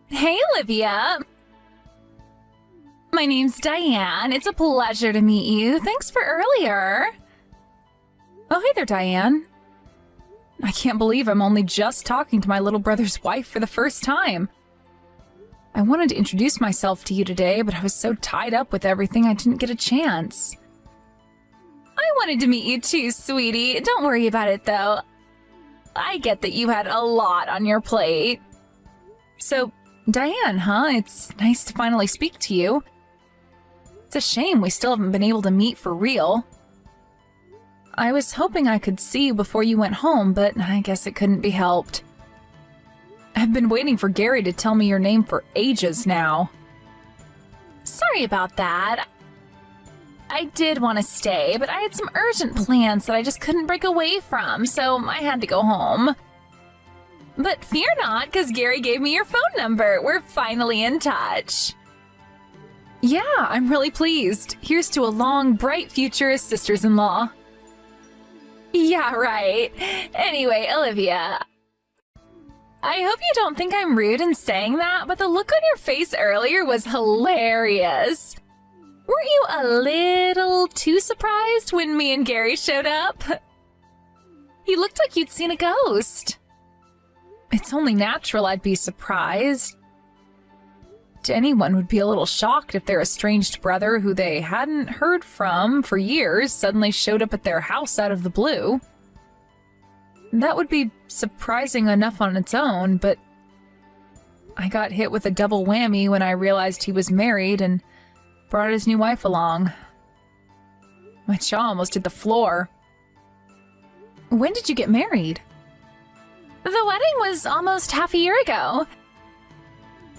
Hey, Olivia. My name's Diane. It's a pleasure to meet you. Thanks for earlier. Oh, hey there, Diane. I can't believe I'm only just talking to my little brother's wife for the first time. I wanted to introduce myself to you today, but I was so tied up with everything I didn't get a chance. I wanted to meet you too, sweetie. Don't worry about it, though. I get that you had a lot on your plate. So, Diane, huh? It's nice to finally speak to you. It's a shame we still haven't been able to meet for real. I was hoping I could see you before you went home, but I guess it couldn't be helped. I've been waiting for Gary to tell me your name for ages now. Sorry about that. I did want to stay, but I had some urgent plans that I just couldn't break away from, so I had to go home. But fear not, because Gary gave me your phone number. We're finally in touch. Yeah, I'm really pleased. Here's to a long, bright future as sisters-in-law. Yeah, right. Anyway, Olivia, I hope you don't think I'm rude in saying that, but the look on your face earlier was hilarious. Weren't you a little too surprised when me and Gary showed up? You looked like you'd seen a ghost. It's only natural I'd be surprised. Anyone would be a little shocked if their estranged brother, who they hadn't heard from for years, suddenly showed up at their house out of the blue. That would be surprising enough on its own, but I got hit with a double whammy when I realized he was married and brought his new wife along. My jaw almost hit the floor. When did you get married? The wedding was almost half a year ago.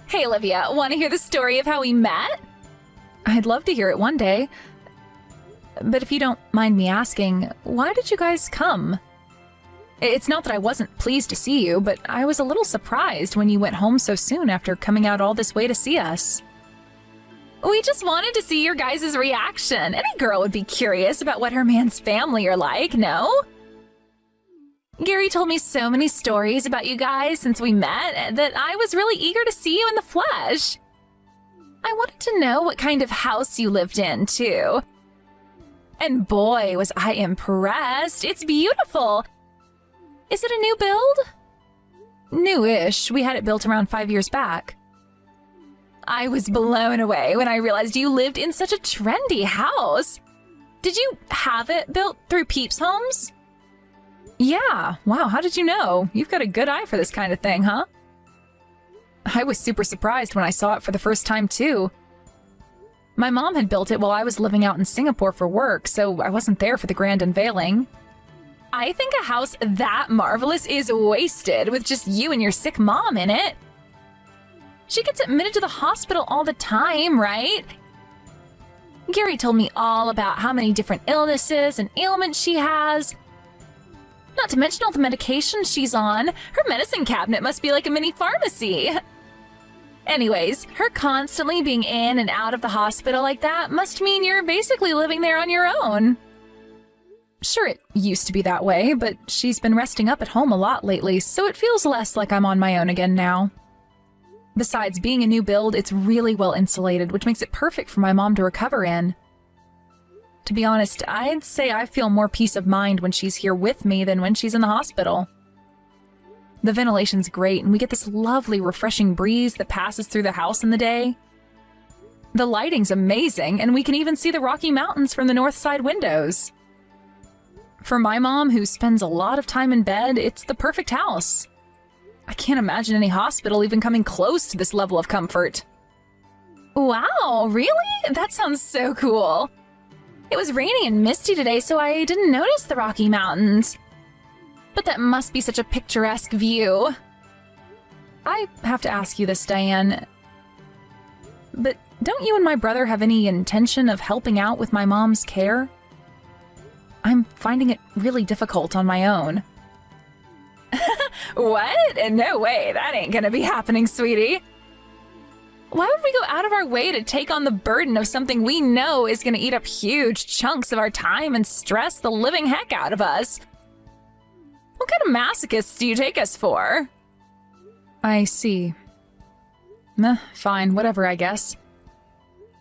Hey, Olivia, want to hear the story of how we met? I'd love to hear it one day. But if you don't mind me asking, why did you guys come? It's not that I wasn't pleased to see you, but I was a little surprised when you went home so soon after coming out all this way to see us. We just wanted to see your guys' reaction. Any girl would be curious about what her man's family are like, no? Gary told me so many stories about you guys since we met that I was really eager to see you in the flesh. I wanted to know what kind of house you lived in, too. And boy, was I impressed. It's beautiful. Is it a new build? New-ish. We had it built around 5 years back. I was blown away when I realized you lived in such a trendy house. Did you have it built through Peeps Homes? Yeah. Wow, how did you know? You've got a good eye for this kind of thing, huh? I was super surprised when I saw it for the first time, too. My mom had built it while I was living out in Singapore for work, so I wasn't there for the grand unveiling. I think a house that marvelous is wasted with just you and your sick mom in it. She gets admitted to the hospital all the time, right? Gary told me all about how many different illnesses and ailments she has. Not to mention all the medications she's on. Her medicine cabinet must be like a mini pharmacy. Anyways, her constantly being in and out of the hospital like that must mean you're basically living there on your own. Sure, it used to be that way, but she's been resting up at home a lot lately, so it feels less like I'm on my own again now. Besides, being a new build, it's really well insulated, which makes it perfect for my mom to recover in. To be honest, I'd say I feel more peace of mind when she's here with me than when she's in the hospital. The ventilation's great, and we get this lovely, refreshing breeze that passes through the house in the day. The lighting's amazing, and we can even see the Rocky Mountains from the north side windows. For my mom, who spends a lot of time in bed, it's the perfect house. I can't imagine any hospital even coming close to this level of comfort. Wow, really? That sounds so cool. It was rainy and misty today, so I didn't notice the Rocky Mountains. But that must be such a picturesque view. I have to ask you this, Diane. But don't you and my brother have any intention of helping out with my mom's care? I'm finding it really difficult on my own. What? No way, that ain't gonna be happening, sweetie. Why would we go out of our way to take on the burden of something we know is gonna eat up huge chunks of our time and stress the living heck out of us? What kind of masochists do you take us for? I see. Fine, whatever, I guess.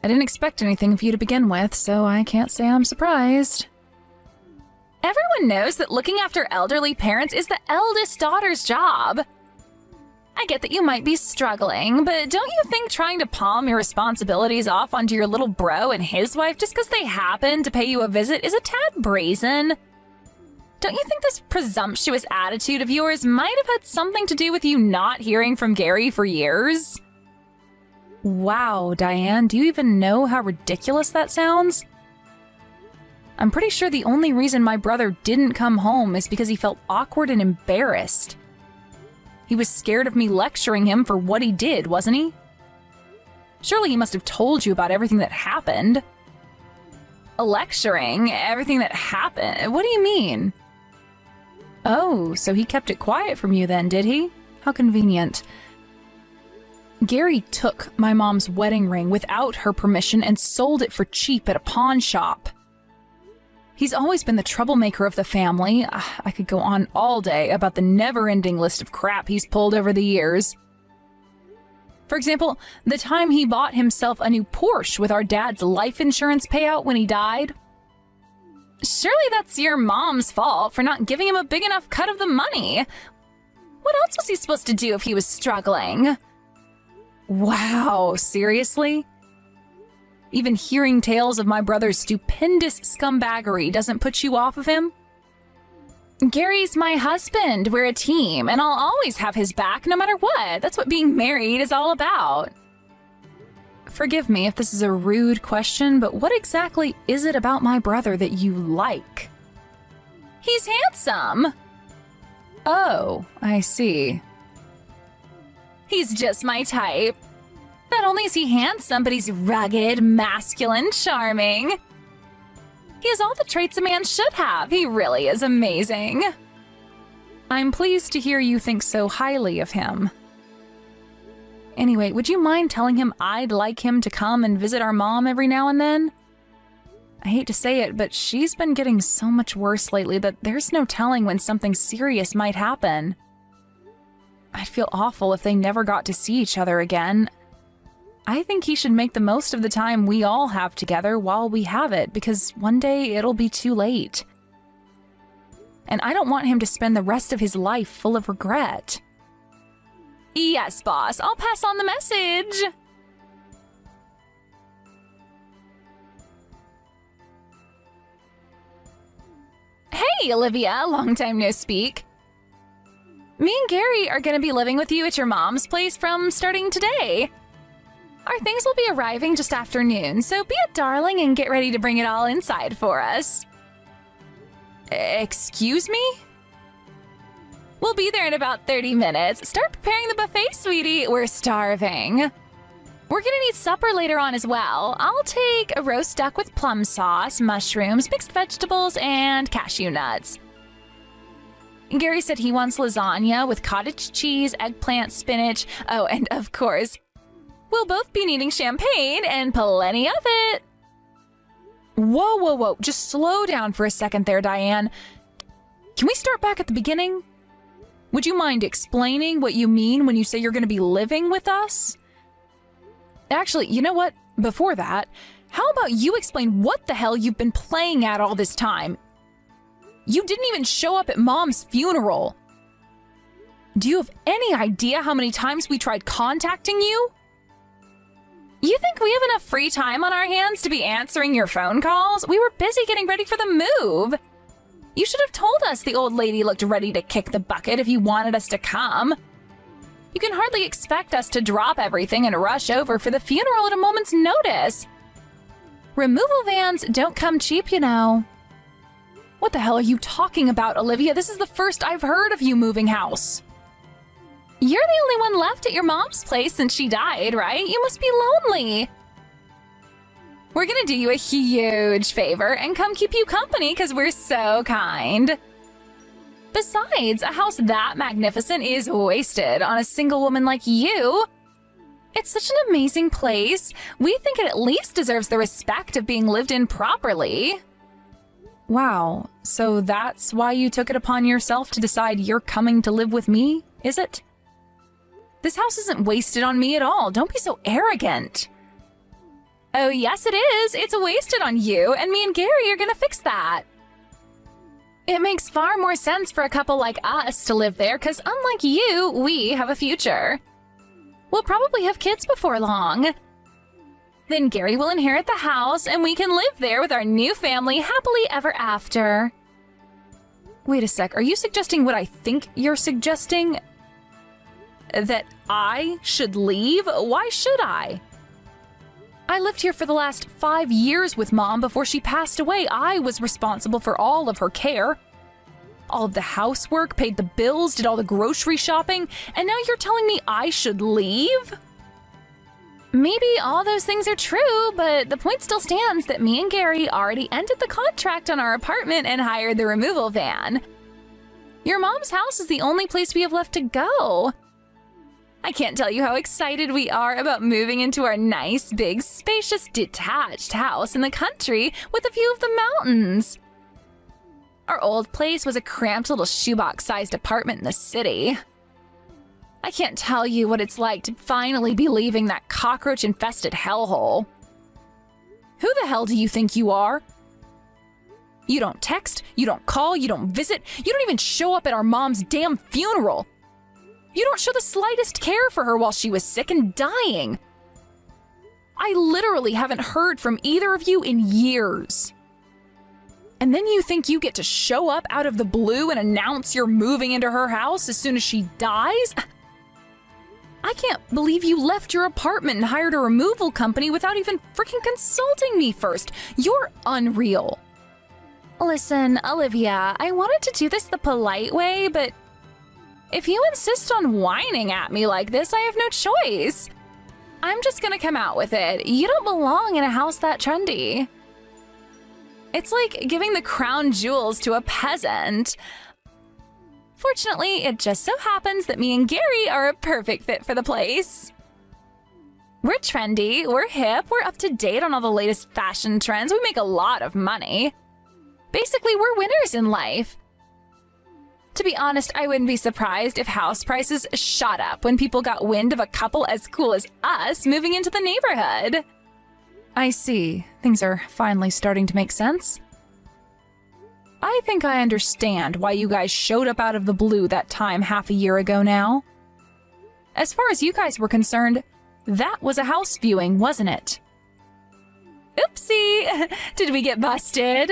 I didn't expect anything of you to begin with, so I can't say I'm surprised. Everyone knows that looking after elderly parents is the eldest daughter's job. I get that you might be struggling, but don't you think trying to palm your responsibilities off onto your little bro and his wife just because they happen to pay you a visit is a tad brazen? Don't you think this presumptuous attitude of yours might have had something to do with you not hearing from Gary for years? Wow, Diane, do you even know how ridiculous that sounds? I'm pretty sure the only reason my brother didn't come home is because he felt awkward and embarrassed. He was scared of me lecturing him for what he did, wasn't he? Surely he must have told you about everything that happened. Lecturing? Everything that happened? What do you mean? Oh, so he kept it quiet from you then, did he? How convenient. Gary took my mom's wedding ring without her permission and sold it for cheap at a pawn shop. He's always been the troublemaker of the family. I could go on all day about the never-ending list of crap he's pulled over the years. For example, the time he bought himself a new Porsche with our dad's life insurance payout when he died. Surely that's your mom's fault for not giving him a big enough cut of the money. What else was he supposed to do if he was struggling? Wow, seriously? Even hearing tales of my brother's stupendous scumbaggery doesn't put you off of him? Gary's my husband. We're a team, and I'll always have his back no matter what. That's what being married is all about. Forgive me if this is a rude question, but what exactly is it about my brother that you like? He's handsome. Oh, I see. He's just my type. Not only is he handsome, but he's rugged, masculine, charming. He has all the traits a man should have. He really is amazing. I'm pleased to hear you think so highly of him. Anyway, would you mind telling him I'd like him to come and visit our mom every now and then? I hate to say it, but she's been getting so much worse lately that there's no telling when something serious might happen. I'd feel awful if they never got to see each other again. I think he should make the most of the time we all have together while we have it, because one day it'll be too late. And I don't want him to spend the rest of his life full of regret. Yes, boss, I'll pass on the message. Hey, Olivia, long time no speak. Me and Gary are going to be living with you at your mom's place from starting today. Our things will be arriving just after noon, so be a darling and get ready to bring it all inside for us. Excuse me? We'll be there in about 30 minutes. Start preparing the buffet, sweetie. We're starving. We're gonna need supper later on as well. I'll take a roast duck with plum sauce, mushrooms, mixed vegetables, and cashew nuts. Gary said he wants lasagna with cottage cheese, eggplant, spinach. Oh, and of course, we'll both be needing champagne and plenty of it. Whoa, whoa, whoa. Just slow down for a second there, Diane. Can we start back at the beginning? Would you mind explaining what you mean when you say you're going to be living with us? Actually, you know what? Before that, how about you explain what the hell you've been playing at all this time? You didn't even show up at Mom's funeral. Do you have any idea how many times we tried contacting you? You think we have enough free time on our hands to be answering your phone calls? We were busy getting ready for the move. You should have told us the old lady looked ready to kick the bucket if you wanted us to come. You can hardly expect us to drop everything and rush over for the funeral at a moment's notice. Removal vans don't come cheap, you know. What the hell are you talking about, Olivia? This is the first I've heard of you moving house. You're the only one left at your mom's place since she died, right? You must be lonely. We're gonna do you a huge favor and come keep you company because we're so kind. Besides, a house that magnificent is wasted on a single woman like you. It's such an amazing place. We think it at least deserves the respect of being lived in properly. Wow, so that's why you took it upon yourself to decide you're coming to live with me, is it? This house isn't wasted on me at all. Don't be so arrogant. Oh, yes, it is. It's wasted on you, and me and Gary are gonna fix that. It makes far more sense for a couple like us to live there, because unlike you, we have a future. We'll probably have kids before long. Then Gary will inherit the house, and we can live there with our new family happily ever after. Wait a sec, are you suggesting what I think you're suggesting? That I should leave? Why should I? I lived here for the last 5 years with Mom before she passed away. I was responsible for all of her care. All of the housework, paid the bills, did all the grocery shopping, and now you're telling me I should leave? Maybe all those things are true, but the point still stands that me and Gary already ended the contract on our apartment and hired the removal van. Your mom's house is the only place we have left to go. I can't tell you how excited we are about moving into our nice, big, spacious, detached house in the country with a view of the mountains. Our old place was a cramped little shoebox-sized apartment in the city. I can't tell you what it's like to finally be leaving that cockroach-infested hellhole. Who the hell do you think you are? You don't text, you don't call, you don't visit, you don't even show up at our mom's damn funeral. You don't show the slightest care for her while she was sick and dying. I literally haven't heard from either of you in years. And then you think you get to show up out of the blue and announce you're moving into her house as soon as she dies? I can't believe you left your apartment and hired a removal company without even freaking consulting me first. You're unreal. Listen, Olivia, I wanted to do this the polite way, but if you insist on whining at me like this, I have no choice. I'm just gonna come out with it. You don't belong in a house that trendy. It's like giving the crown jewels to a peasant. Fortunately, it just so happens that me and Gary are a perfect fit for the place. We're trendy, we're hip, we're up to date on all the latest fashion trends, we make a lot of money. Basically, we're winners in life. To be honest, I wouldn't be surprised if house prices shot up when people got wind of a couple as cool as us moving into the neighborhood. I see. Things are finally starting to make sense. I think I understand why you guys showed up out of the blue that time half a year ago now. As far as you guys were concerned, that was a house viewing, wasn't it? Oopsie! Did we get busted?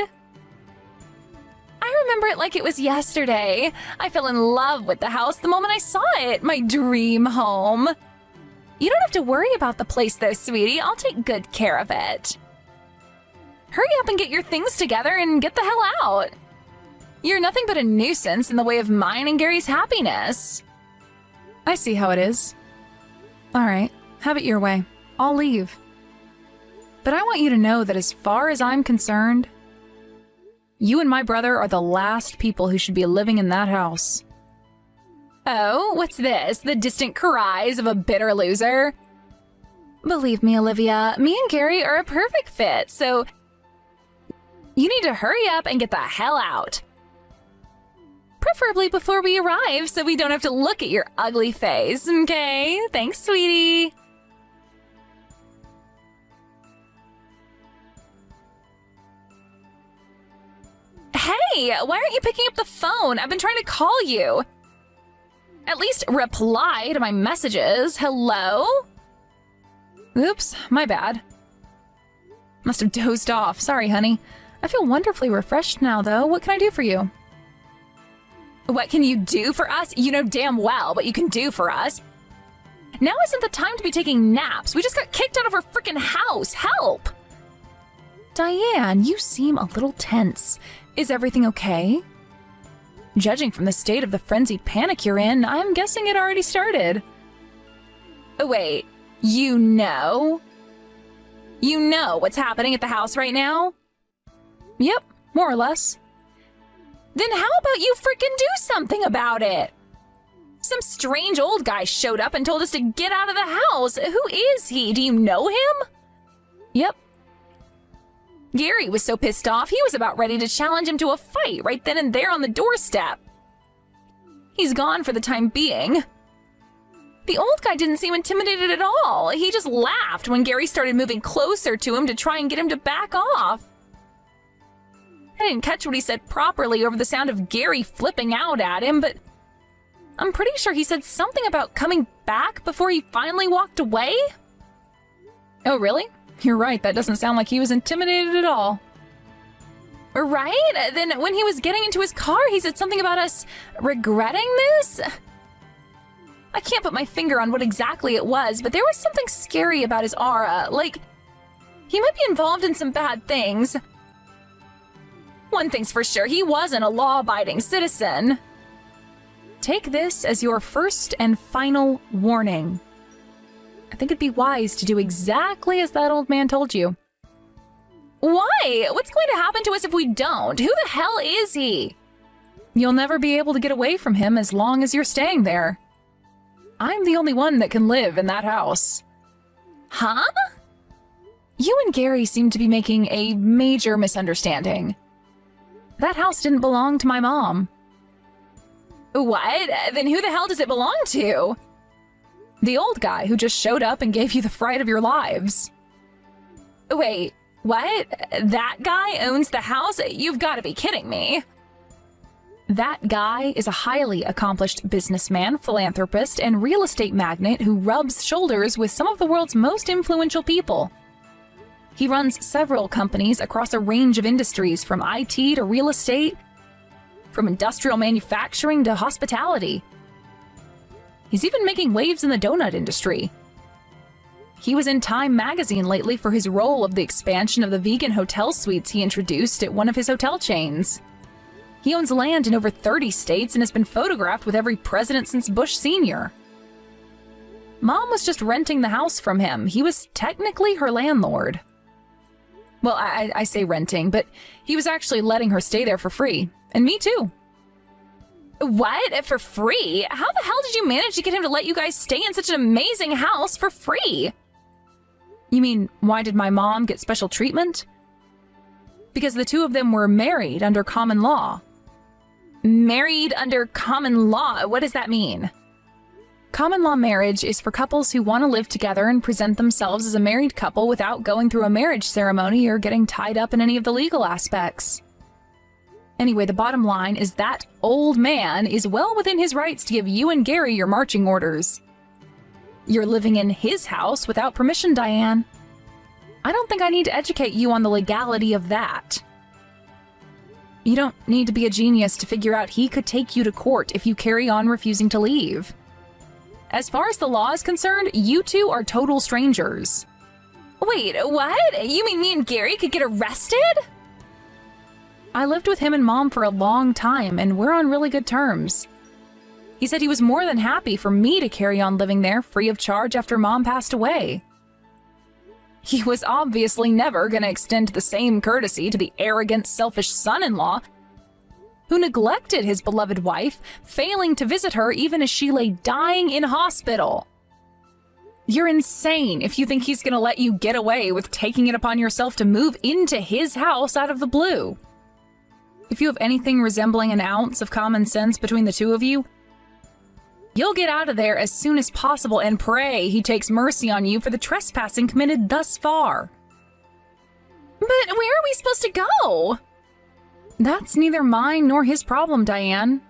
I remember it like it was yesterday. I fell in love with the house the moment I saw it, my dream home. You don't have to worry about the place though, sweetie. I'll take good care of it. Hurry up and get your things together and get the hell out. You're nothing but a nuisance in the way of mine and Gary's happiness. I see how it is. All right, have it your way. I'll leave. But I want you to know that as far as I'm concerned, you and my brother are the last people who should be living in that house. Oh, what's this? The distant cries of a bitter loser? Believe me, Olivia, me and Gary are a perfect fit, so you need to hurry up and get the hell out. Preferably before we arrive so we don't have to look at your ugly face, okay? Thanks, sweetie. Hey, why aren't you picking up the phone? I've been trying to call you. At least reply to my messages. Hello? Oops, my bad. Must have dozed off. Sorry, honey. I feel wonderfully refreshed now, though. What can I do for you? What can you do for us? You know damn well what you can do for us. Now isn't the time to be taking naps. We just got kicked out of our freaking house. Help! Diane, you seem a little tense. Is everything okay? Judging from the state of the frenzied panic you're in, I'm guessing it already started. Oh, wait, you know? You know what's happening at the house right now? Yep, more or less. Then how about you frickin' do something about it? Some strange old guy showed up and told us to get out of the house. Who is he? Do you know him? Yep. Gary was so pissed off, he was about ready to challenge him to a fight right then and there on the doorstep. He's gone for the time being. The old guy didn't seem intimidated at all. He just laughed when Gary started moving closer to him to try and get him to back off. I didn't catch what he said properly over the sound of Gary flipping out at him, but I'm pretty sure he said something about coming back before he finally walked away. Oh, really? You're right, that doesn't sound like he was intimidated at all. Right? Then when he was getting into his car, he said something about us regretting this? I can't put my finger on what exactly it was, but there was something scary about his aura, like he might be involved in some bad things. One thing's for sure, he wasn't a law-abiding citizen. Take this as your first and final warning. I think it'd be wise to do exactly as that old man told you. Why? What's going to happen to us if we don't? Who the hell is he? You'll never be able to get away from him as long as you're staying there. I'm the only one that can live in that house. Huh? You and Gary seem to be making a major misunderstanding. That house didn't belong to my mom. What? Then who the hell does it belong to? The old guy who just showed up and gave you the fright of your lives. Wait, what? That guy owns the house? You've got to be kidding me. That guy is a highly accomplished businessman, philanthropist, and real estate magnate who rubs shoulders with some of the world's most influential people. He runs several companies across a range of industries, from IT to real estate, from industrial manufacturing to hospitality. He's even making waves in the donut industry. He was in Time magazine lately for his role of the expansion of the vegan hotel suites he introduced at one of his hotel chains. He owns land in over 30 states and has been photographed with every president since Bush Sr. Mom was just renting the house from him. He was technically her landlord. Well, I say renting, but he was actually letting her stay there for free. And me too. What? For free? How the hell did you manage to get him to let you guys stay in such an amazing house for free? You mean, why did my mom get special treatment? Because the two of them were married under common law. Married under common law? What does that mean? Common law marriage is for couples who want to live together and present themselves as a married couple without going through a marriage ceremony or getting tied up in any of the legal aspects. Anyway, the bottom line is that old man is well within his rights to give you and Gary your marching orders. You're living in his house without permission, Diane. I don't think I need to educate you on the legality of that. You don't need to be a genius to figure out he could take you to court if you carry on refusing to leave. As far as the law is concerned, you two are total strangers. Wait, what? You mean me and Gary could get arrested? I lived with him and Mom for a long time, and we're on really good terms. He said he was more than happy for me to carry on living there free of charge after Mom passed away. He was obviously never going to extend the same courtesy to the arrogant, selfish son-in-law who neglected his beloved wife, failing to visit her even as she lay dying in hospital. You're insane if you think he's going to let you get away with taking it upon yourself to move into his house out of the blue. If you have anything resembling an ounce of common sense between the two of you, you'll get out of there as soon as possible and pray he takes mercy on you for the trespassing committed thus far. But where are we supposed to go? That's neither mine nor his problem, Diane.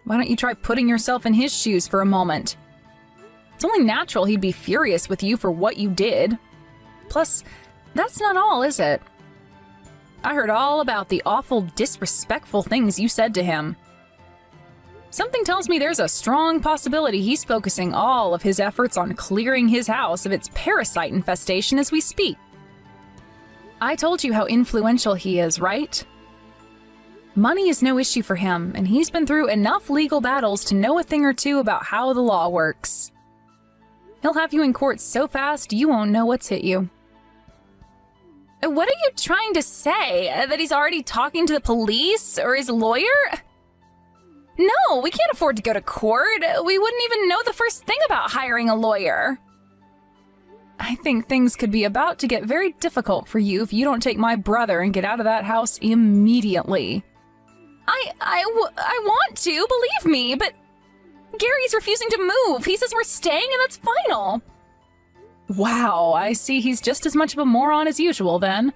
Why don't you try putting yourself in his shoes for a moment? It's only natural he'd be furious with you for what you did. Plus, that's not all, is it? I heard all about the awful, disrespectful things you said to him. Something tells me there's a strong possibility he's focusing all of his efforts on clearing his house of its parasite infestation as we speak. I told you how influential he is, right? Money is no issue for him, and he's been through enough legal battles to know a thing or two about how the law works. He'll have you in court so fast you won't know what's hit you. What are you trying to say? That he's already talking to the police or his lawyer? No, we can't afford to go to court. We wouldn't even know the first thing about hiring a lawyer. I think things could be about to get very difficult for you if you don't take my brother and get out of that house immediately. I want to, believe me, but Gary's refusing to move. He says we're staying and that's final. Wow, I see he's just as much of a moron as usual then.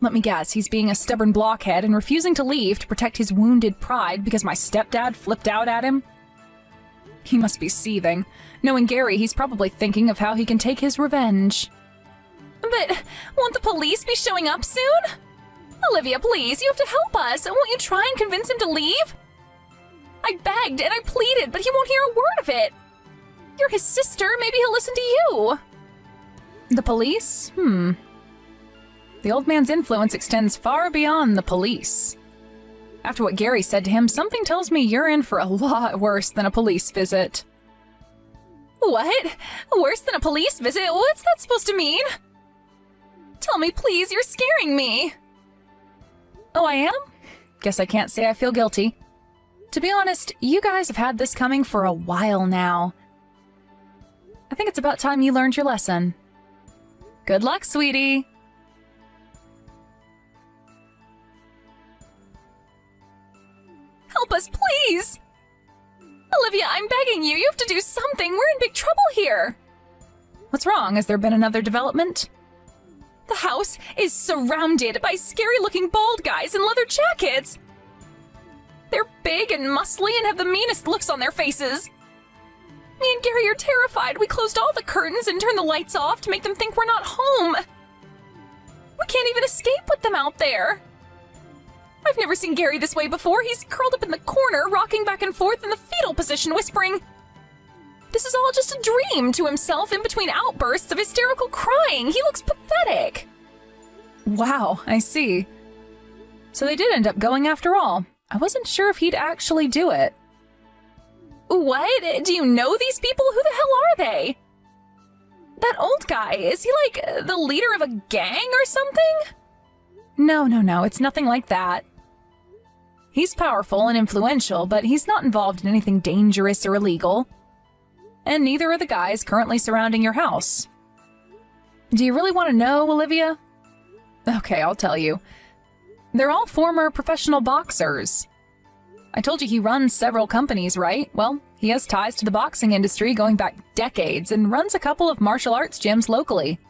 Let me guess, he's being a stubborn blockhead and refusing to leave to protect his wounded pride because my stepdad flipped out at him? He must be seething. Knowing Gary, he's probably thinking of how he can take his revenge. But won't the police be showing up soon? Olivia, please, you have to help us. Won't you try and convince him to leave? I begged and I pleaded, but he won't hear a word of it. You're his sister, maybe he'll listen to you. The police? The old man's influence extends far beyond the police. After what Gary said to him, something tells me you're in for a lot worse than a police visit. What? Worse than a police visit? What's that supposed to mean? Tell me, please, you're scaring me. Oh, I am? Guess I can't say I feel guilty. To be honest, you guys have had this coming for a while now. I think it's about time you learned your lesson. Good luck, sweetie. Help us, please! Olivia, I'm begging you. You have to do something. We're in big trouble here. What's wrong? Has there been another development? The house is surrounded by scary-looking bald guys in leather jackets. They're big and muscly and have the meanest looks on their faces. Me and Gary are terrified. We closed all the curtains and turned the lights off to make them think we're not home. We can't even escape with them out there. I've never seen Gary this way before. He's curled up in the corner, rocking back and forth in the fetal position, whispering, "This is all just a dream," to himself in between outbursts of hysterical crying. He looks pathetic. Wow, I see. So they did end up going after all. I wasn't sure if he'd actually do it. What? Do you know these people? Who the hell are they? That old guy, is he like the leader of a gang or something? No, it's nothing like that. He's powerful and influential, but he's not involved in anything dangerous or illegal. And neither are the guys currently surrounding your house. Do you really want to know, Olivia? Okay, I'll tell you. They're all former professional boxers. I told you he runs several companies, right? Well, he has ties to the boxing industry going back decades and runs a couple of martial arts gyms locally.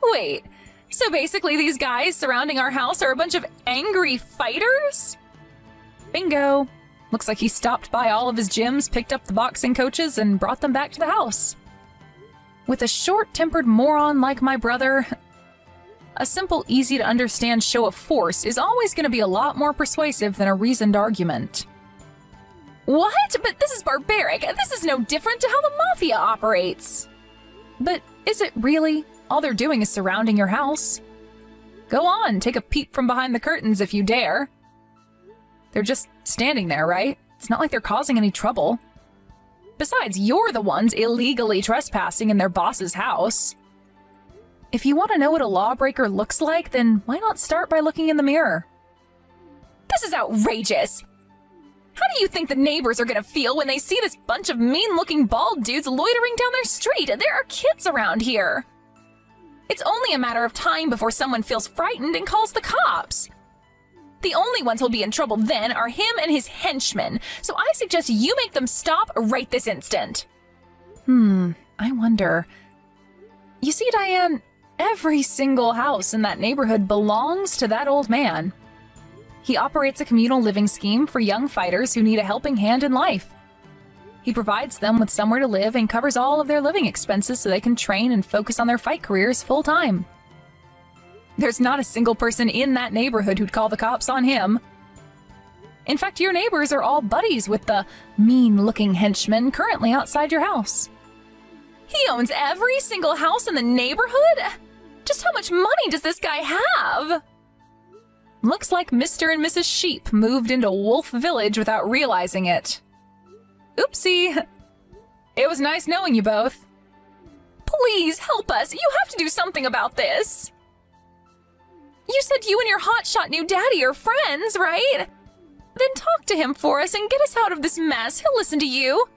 Wait, so basically these guys surrounding our house are a bunch of angry fighters? Bingo. Looks like he stopped by all of his gyms, picked up the boxing coaches, and brought them back to the house. With a short-tempered moron like my brother, a simple, easy-to-understand show of force is always going to be a lot more persuasive than a reasoned argument. What? But this is barbaric. This is no different to how the mafia operates. But is it really? All they're doing is surrounding your house. Go on, take a peep from behind the curtains if you dare. They're just standing there, right? It's not like they're causing any trouble. Besides, you're the ones illegally trespassing in their boss's house. If you want to know what a lawbreaker looks like, then why not start by looking in the mirror? This is outrageous! How do you think the neighbors are going to feel when they see this bunch of mean-looking bald dudes loitering down their street? There are kids around here. It's only a matter of time before someone feels frightened and calls the cops. The only ones who'll be in trouble then are him and his henchmen, so I suggest you make them stop right this instant. I wonder. You see, Diane, every single house in that neighborhood belongs to that old man. He operates a communal living scheme for young fighters who need a helping hand in life. He provides them with somewhere to live and covers all of their living expenses so they can train and focus on their fight careers full-time. There's not a single person in that neighborhood who'd call the cops on him. In fact, your neighbors are all buddies with the mean-looking henchman currently outside your house. He owns every single house in the neighborhood? Just how much money does this guy have? Looks like Mr. and Mrs. Sheep moved into Wolf Village without realizing it. Oopsie. It was nice knowing you both. Please help us. You have to do something about this. You said you and your hotshot new daddy are friends, right? Then talk to him for us and get us out of this mess. He'll listen to you.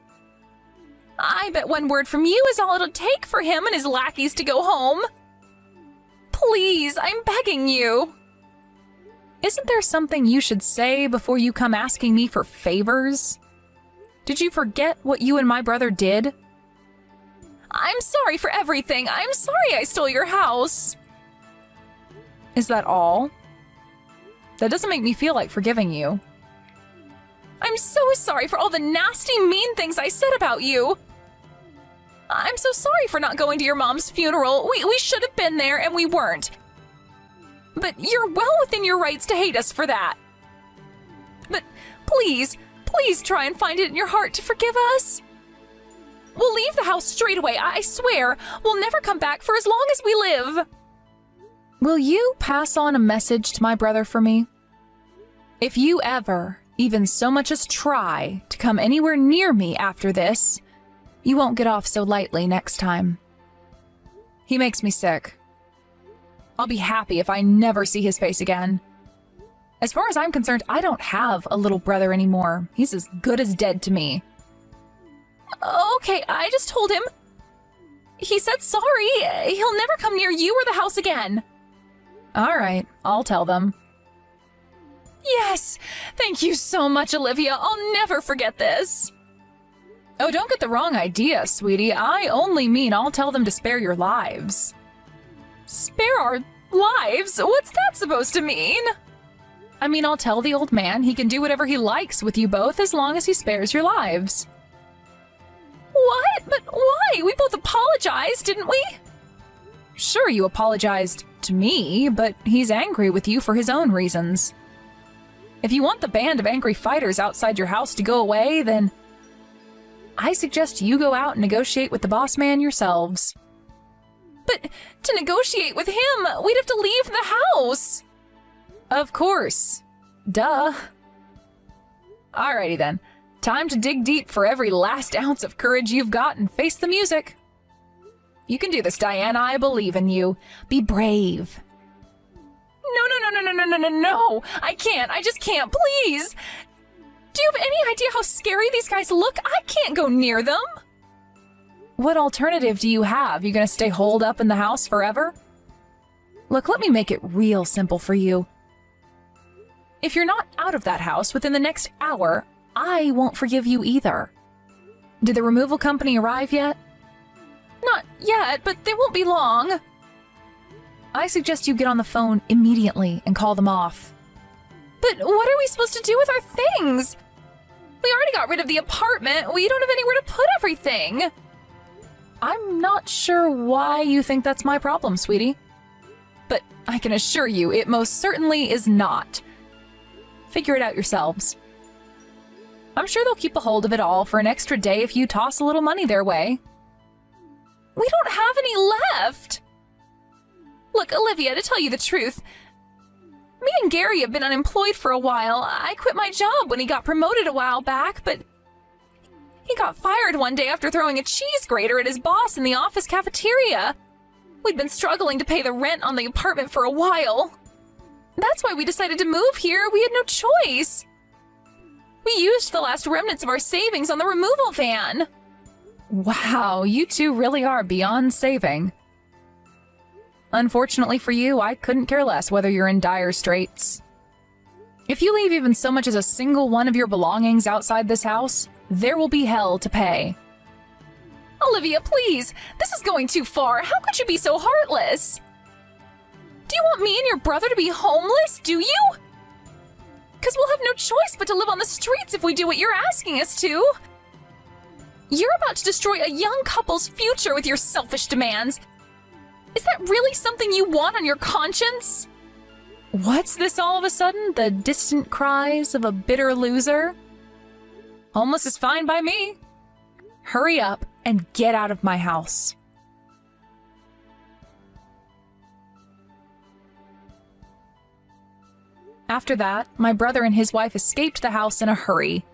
I bet one word from you is all it'll take for him and his lackeys to go home. Please, I'm begging you. Isn't there something you should say before you come asking me for favors? Did you forget what you and my brother did? I'm sorry for everything. I'm sorry I stole your house. Is that all? That doesn't make me feel like forgiving you. I'm so sorry for all the nasty, mean things I said about you. I'm so sorry for not going to your mom's funeral. We should have been there and we weren't. But you're well within your rights to hate us for that. But please try and find it in your heart to forgive us. We'll leave the house straight away, I swear. We'll never come back for as long as we live. Will you pass on a message to my brother for me? If you ever, even so much as try, to come anywhere near me after this, you won't get off so lightly next time. He makes me sick. I'll be happy if I never see his face again. As far as I'm concerned, I don't have a little brother anymore. He's as good as dead to me. Okay, I just told him. He said sorry. He'll never come near you or the house again. All right, I'll tell them. Yes, thank you so much, Olivia. I'll never forget this. Oh, don't get the wrong idea, sweetie. I only mean I'll tell them to spare your lives. Spare our lives? What's that supposed to mean? I mean, I'll tell the old man he can do whatever he likes with you both as long as he spares your lives. What? But why? We both apologized, didn't we? Sure, you apologized to me, but he's angry with you for his own reasons. If you want the band of angry fighters outside your house to go away, then I suggest you go out and negotiate with the boss man yourselves. But to negotiate with him, we'd have to leave the house. Of course. Duh. Alrighty then. Time to dig deep for every last ounce of courage you've got and face the music. You can do this, Diana. I believe in you. Be brave. No. I can't. I just can't. Please. Do you have any idea how scary these guys look? I can't go near them. What alternative do you have? You gonna stay holed up in the house forever? Look, let me make it real simple for you. If you're not out of that house within the next hour, I won't forgive you either. Did the removal company arrive yet? Not yet, but they won't be long. I suggest you get on the phone immediately and call them off. But what are we supposed to do with our things? We already got rid of the apartment. We don't have anywhere to put everything. I'm not sure why you think that's my problem, sweetie. But I can assure you it most certainly is not. Figure it out yourselves. I'm sure they'll keep a hold of it all for an extra day if you toss a little money their way. We don't have any left. Look, Olivia, to tell you the truth, me and Gary have been unemployed for a while. I quit my job when he got promoted a while back, but he got fired one day after throwing a cheese grater at his boss in the office cafeteria. We'd been struggling to pay the rent on the apartment for a while. That's why we decided to move here. We had no choice. We used the last remnants of our savings on the removal van. Wow, you two really are beyond saving. Unfortunately for you, I couldn't care less whether you're in dire straits. If you leave even so much as a single one of your belongings outside this house, there will be hell to pay. Olivia, please! This is going too far. How could you be so heartless? Do you want me and your brother to be homeless, do you? Because we'll have no choice but to live on the streets if we do what you're asking us to. You're about to destroy a young couple's future with your selfish demands. Is that really something you want on your conscience? What's this all of a sudden? The distant cries of a bitter loser? Homeless is fine by me. Hurry up and get out of my house. After that, my brother and his wife escaped the house in a hurry,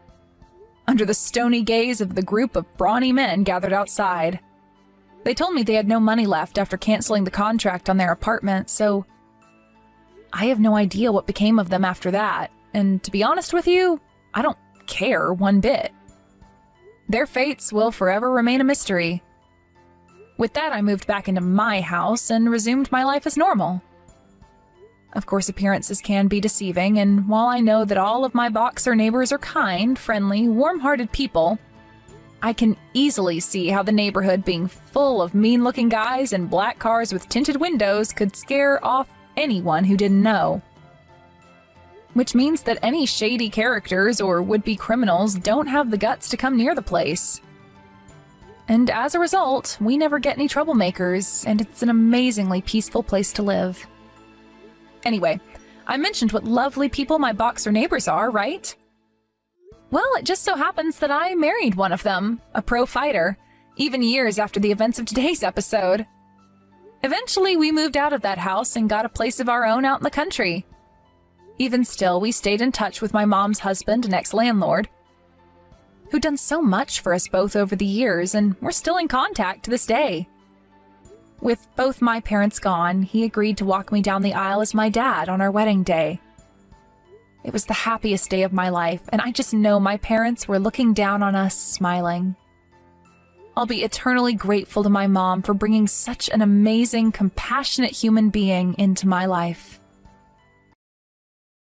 under the stony gaze of the group of brawny men gathered outside. They told me they had no money left after canceling the contract on their apartment, so I have no idea what became of them after that, and to be honest with you, I don't care one bit. Their fates will forever remain a mystery. With that, I moved back into my house and resumed my life as normal. Of course, appearances can be deceiving, and while I know that all of my Boxer neighbors are kind, friendly, warm-hearted people, I can easily see how the neighborhood being full of mean-looking guys in black cars with tinted windows could scare off anyone who didn't know. Which means that any shady characters or would-be criminals don't have the guts to come near the place. And as a result, we never get any troublemakers, and it's an amazingly peaceful place to live. Anyway, I mentioned what lovely people my Boxer neighbors are, right? Well, it just so happens that I married one of them, a pro fighter, even years after the events of today's episode. Eventually, we moved out of that house and got a place of our own out in the country. Even still, we stayed in touch with my mom's husband and ex-landlord, who'd done so much for us both over the years, and we're still in contact to this day. With both my parents gone, he agreed to walk me down the aisle as my dad on our wedding day. It was the happiest day of my life, and I just know my parents were looking down on us, smiling. I'll be eternally grateful to my mom for bringing such an amazing, compassionate human being into my life.